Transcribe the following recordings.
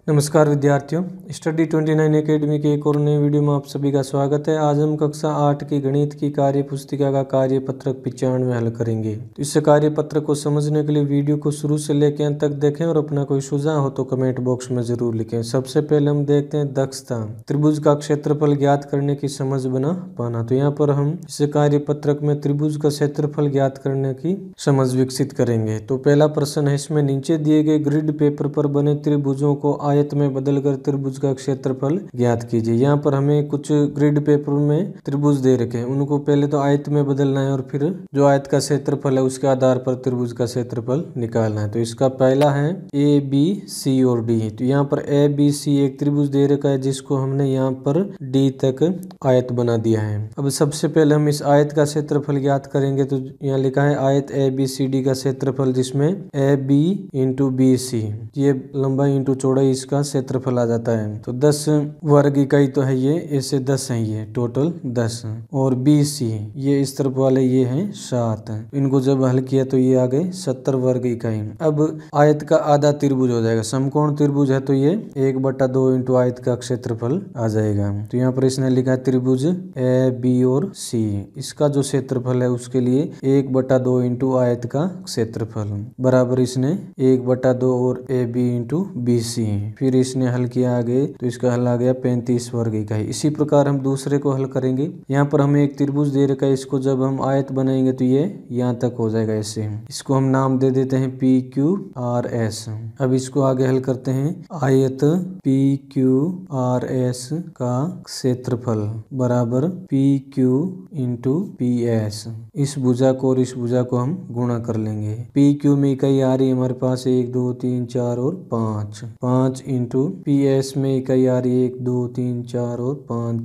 नमस्कार विद्यार्थियों, study 29 academy के एक और नए वीडियो में आप सभी का स्वागत है। आज हम कक्षा 8 की गणित की कार्य पुस्तिका का कार्य पत्रक 95 हल करेंगे। तो इस कार्य पत्रक को समझने के लिए वीडियो को शुरू से लेकर अंत तक देखें और अपना कोई सुझाव हो तो कमेंट बॉक्स में जरूर लिखें। सबसे पहले हम देखते हैं दक्षता, त्रिभुज का क्षेत्रफल ज्ञात करने की समझ बना पाना। तो यहाँ पर हम इस कार्य पत्रक में त्रिभुज का क्षेत्रफल ज्ञात करने की समझ विकसित करेंगे। तो पहला प्रश्न है, इसमें नीचे दिए गए ग्रिड पेपर पर बने त्रिभुजों को आयत में बदलकर त्रिभुज का क्षेत्रफल ज्ञात कीजिए। यहाँ पर हमें कुछ ग्रिड पेपर में त्रिभुज दे रखे हैं, उनको पहले तो आयत में बदलना है और फिर जो आयत का क्षेत्रफल है उसके आधार पर त्रिभुज का क्षेत्रफल निकालना है। तो इसका पहला है ए बी सी और डी। तो यहाँ पर ए बी सी एक त्रिभुज दे रखा है जिसको हमने यहाँ पर डी तक आयत बना दिया है। अब सबसे पहले हम इस आयत का क्षेत्रफल ज्ञात करेंगे। तो यहाँ लिखा है आयत ए बी सी डी का क्षेत्रफल, जिसमें A B into B C, ये लंबाई इंटू चौड़ाई, इसका क्षेत्रफल आ जाता है। तो 10 वर्ग इकाई तो है ये, ऐसे 10 है, ये टोटल 10। और बी सी ये इस तरफ वाले ये हैं 7। इनको जब हल किया तो ये आ गए 70 वर्ग इकाई। अब आयत का आधा त्रिभुज हो जाएगा, समकोण त्रिभुज है तो ये 1/2 इंटू आयत का क्षेत्रफल आ जाएगा। तो यहाँ पर इसने लिखा है त्रिभुज ए बी और सी, इसका जो क्षेत्रफल है उसके लिए 1/2 इंटू आयत का क्षेत्रफल बराबर इसने 1/2 और A B into B C. फिर इसने हल किया आगे, तो इसका हल आ गया 35 वर्ग इकाई। इसी प्रकार हम दूसरे को हल करेंगे। यहाँ पर हमें एक त्रिभुज दे रखा है, इसको जब हम आयत बनाएंगे तो ये यहाँ तक हो जाएगा ऐसे। इसको हम नाम दे देते हैं पी क्यू आर एस। अब इसको आगे हल करते हैं, आयत पी क्यू आर एस का क्षेत्रफल बराबर P Q into P S. इस भुजा को और इस भुजा को हम गुणा कर लेंगे। पी क्यू में इकाई आ रही है हमारे पास 1 2 3 4 और 5 इंटू पी एस में इकाई आ रही है 1 2 3 4 और 5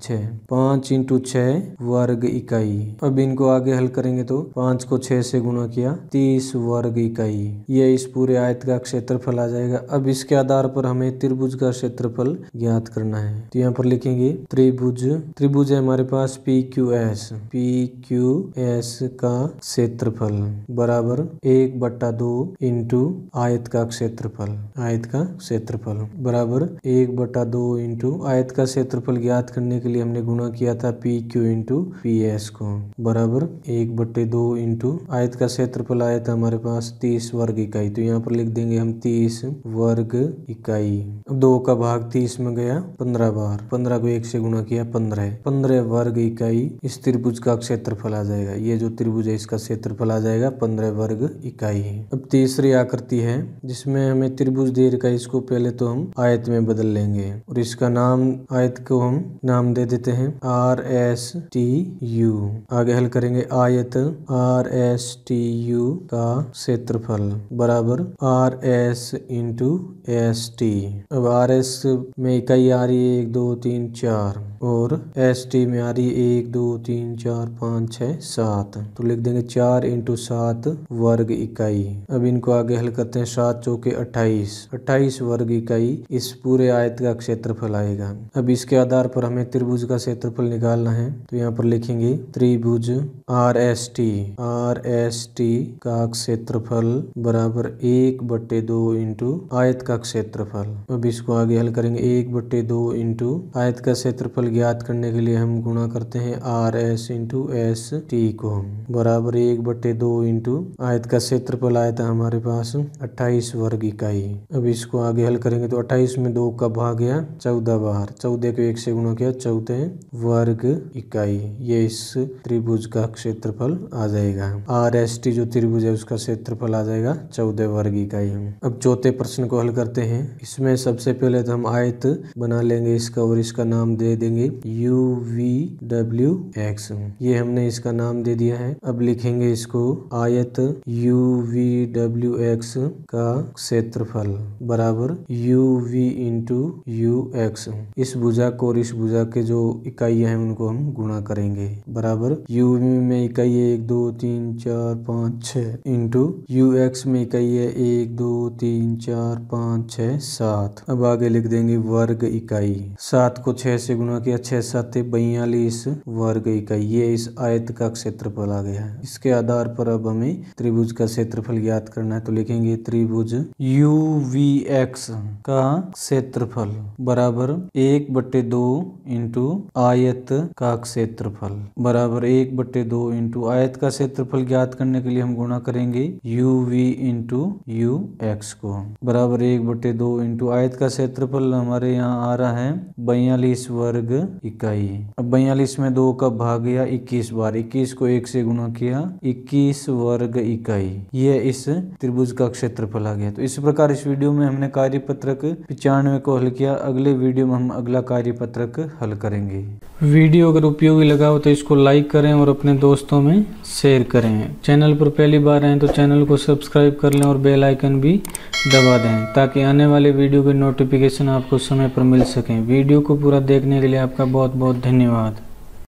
6 5 इंटू 6 वर्ग इकाई। अब इनको आगे हल करेंगे तो 5 को 6 से गुणा किया 30 वर्ग इकाई। ये इस पूरे आयत का क्षेत्रफल आ जाएगा। अब इसके आधार पर हमें त्रिभुज का क्षेत्रफल ज्ञात करना है। तो यहाँ पर लिखेंगे त्रिभुज है हमारे पास पी क्यू एस का क्षेत्रफल बराबर 1/2 इंटू आयत का क्षेत्रफल बराबर 1/2 इंटू आयत का क्षेत्रफल ज्ञात करने के लिए हमने गुणा किया था P Q into P S को बराबर 1/2 इंटू आयत का क्षेत्रफल आया था हमारे पास 30 वर्ग इकाई। तो यहाँ पर लिख देंगे हम 30 वर्ग इकाई। अब 2 का भाग 30 में गया 15 बार, 15 को 1 से गुणा किया 15 वर्ग इकाई इस त्रिभुज का क्षेत्रफल आ जाएगा। ये जो त्रिभुज है इसका क्षेत्रफल आ जाएगा 15 वर्ग इकाई। अब तीसरी आकृति है जिसमें हमें त्रिभुज दे रखा है, इसको पहले तो हम आयत में बदल लेंगे और इसका नाम, आयत को हम नाम दे देते हैं आर एस टी यू। आगे हल करेंगे आयत आर एस टी यू का क्षेत्रफल बराबर R S into S T. अब आर एस में इकाई आ रही है 1 2 3 4 और एस टी में आ रही है 1 2 3 4 5 6 7। तो लिख देंगे 4 इंटू 7 वर्ग इकाई। अब इनको आगे हल करते हैं 7 चौके 28 वर्ग इकाई इस पूरे आयत का क्षेत्रफल आएगा। अब इसके आधार पर हमें त्रिभुज का क्षेत्रफल निकालना है। तो यहाँ पर लिखेंगे त्रिभुज आर एस टी का क्षेत्रफल बराबर 1/2 इंटू आयत का क्षेत्रफल। अब इसको आगे हल करेंगे 1/2 इंटू आयत का क्षेत्रफल ज्ञात करने के लिए हम गुणा करते हैं R S into S T को बराबर 1/2 इंटू आयत का क्षेत्रफल आया था हमारे पास 28 वर्ग इकाई। अब इसको आगे हल करेंगे तो 28 में 2 का भाग गया 14 बार, 14 को 1 से गुणा किया 14 वर्ग इकाई। ये इस त्रिभुज का क्षेत्रफल आ जाएगा। आर एस टी जो त्रिभुज है उसका क्षेत्रफल आ जाएगा 14 वर्ग इकाई। अब चौथे प्रश्न को हल करते हैं। इसमें सबसे पहले तो हम आयत बना लेंगे इसका और इसका नाम दे देंगे यू वी डब्ल्यू एक्स। ये हमने इसका नाम दे दिया है। अब लिखेंगे इसको आयत यू वी डब्ल्यू एक्स का क्षेत्रफल बराबर U V into U X. इस भुजा को और इस भुजा के जो इकाइयां हैं उनको हम गुणा करेंगे बराबर यू में इकाई है 1 2 3 4 5 6 इंटू यू एक्स में इकाई है 1 2 3 4 5 6 7। अब आगे लिख देंगे वर्ग इकाई। 7 को 6 से गुणा किया 6 7 42 वर्ग इकाई। ये इस आयत का क्षेत्रफल आ गया है। इसके आधार पर अब हमें त्रिभुज का क्षेत्रफल ज्ञात करना है। तो लिखेंगे त्रिभुज यू वी x का क्षेत्रफल बराबर 1/2 इंटू आयत का क्षेत्रफल बराबर 1/2 इंटू आयत का क्षेत्रफल ज्ञात करने के लिए हम गुणा करेंगे uv इंटू ux को बराबर 1/2 इंटू आयत का क्षेत्रफल हमारे यहाँ आ रहा है 42 वर्ग इकाई। अब 42 में 2 का भाग गया 21 बार, 21 को 1 से गुणा किया 21 वर्ग इकाई। यह इस त्रिभुज का क्षेत्रफल आ गया। तो इस प्रकार इस वीडियो में हमने कार्यपत्रक 95 को हल किया। अगले वीडियो में हम अगला कार्यपत्रक हल करेंगे। वीडियो अगर उपयोगी लगा हो तो इसको लाइक करें और अपने दोस्तों में शेयर करें। चैनल पर पहली बार आए तो चैनल को सब्सक्राइब कर लें और बेल आइकन भी दबा दें ताकि आने वाले वीडियो के नोटिफिकेशन आपको समय पर मिल सकें। वीडियो को पूरा देखने के लिए आपका बहुत बहुत धन्यवाद।